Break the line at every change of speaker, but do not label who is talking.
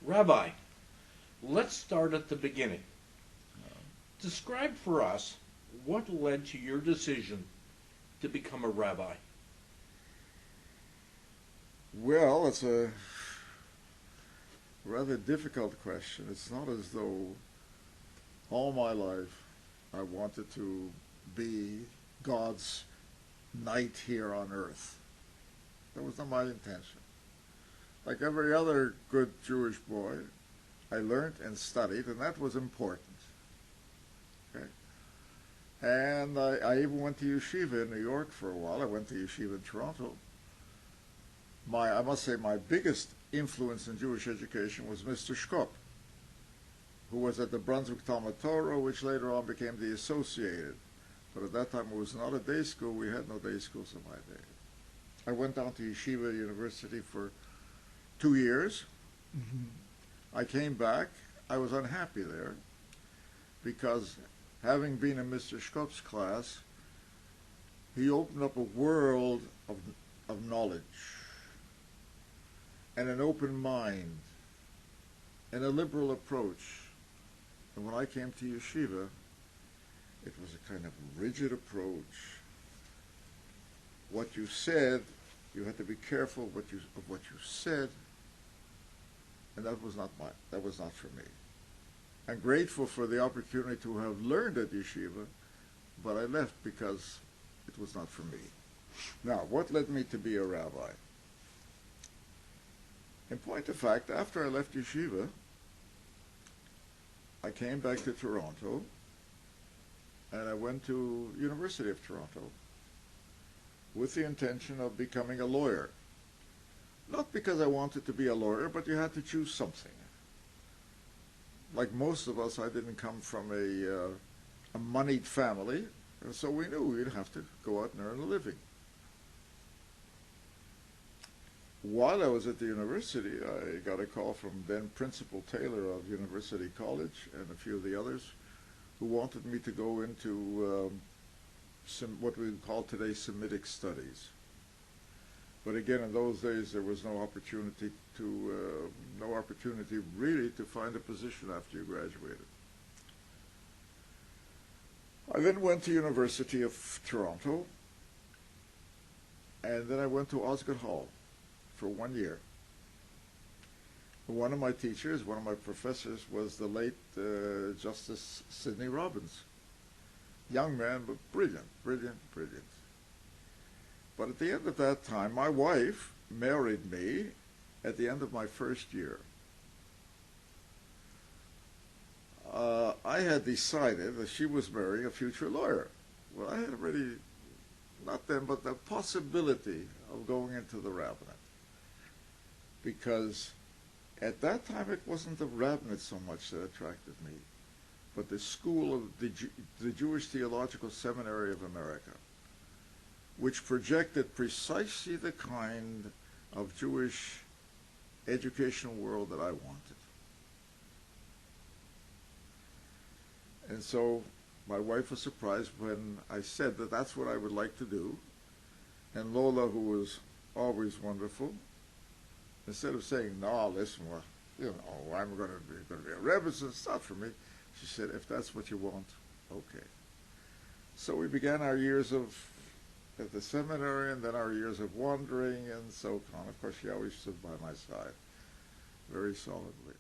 Rabbi, let's start at the beginning. Describe for us what led to your decision to become a rabbi.
Well, it's a rather difficult question. It's not as though all my life I wanted to be God's knight here on earth. That was not my intention. Like every other good Jewish boy, I learned and studied, and that was important. Okay? And I even went to yeshiva in New York for a while. I went to yeshiva in Toronto. I must say my biggest influence in Jewish education was Mr. Shkop, who was at the Brunswick Talmud Torah, which later on became the Associated. But at that time it was not a day school. We had no day schools in my day. I went down to Yeshiva University for 2 years. I came back. I was unhappy there because having been in Mr. Shkop's class, he opened up a world of knowledge and an open mind and a liberal approach. And when I came to yeshiva, it was a kind of rigid approach. What you said, you had to be careful of what you said, and that was not for me. I'm grateful for the opportunity to have learned at yeshiva, but I left because it was not for me. Now, what led me to be a rabbi? In point of fact, after I left yeshiva, I came back to Toronto, and I went to University of Toronto with the intention of becoming a lawyer. Not because I wanted to be a lawyer, but you had to choose something. Like most of us, I didn't come from a moneyed family, and so we knew we'd have to go out and earn a living. While I was at the university, I got a call from then Principal Taylor of University College and a few of the others who wanted me to go into what we would call today Semitic studies. But again, in those days, there was no opportunity really to find a position after you graduated. I then went to University of Toronto, and then I went to Osgoode Hall for 1 year. One of my teachers, one of my professors, was the late Justice Sidney Robbins. Young man, but brilliant, brilliant, brilliant. But at the end of that time, my wife married me at the end of my first year. I had decided that she was marrying a future lawyer. Well, I had already, not then, but the possibility of going into the Rabbinate. Because at that time it wasn't the Rabbinate so much that attracted me, but the school of the Jewish Theological Seminary of America, which projected precisely the kind of Jewish educational world that I wanted. And so my wife was surprised when I said that that's what I would like to do. And Lola, who was always wonderful, instead of saying, no, listen, well, I'm going to be a Rebbe, so it's not for me, she said, if that's what you want, okay. So we began our years at the seminary, and then our years of wandering and so on. Of course, she always stood by my side very solidly.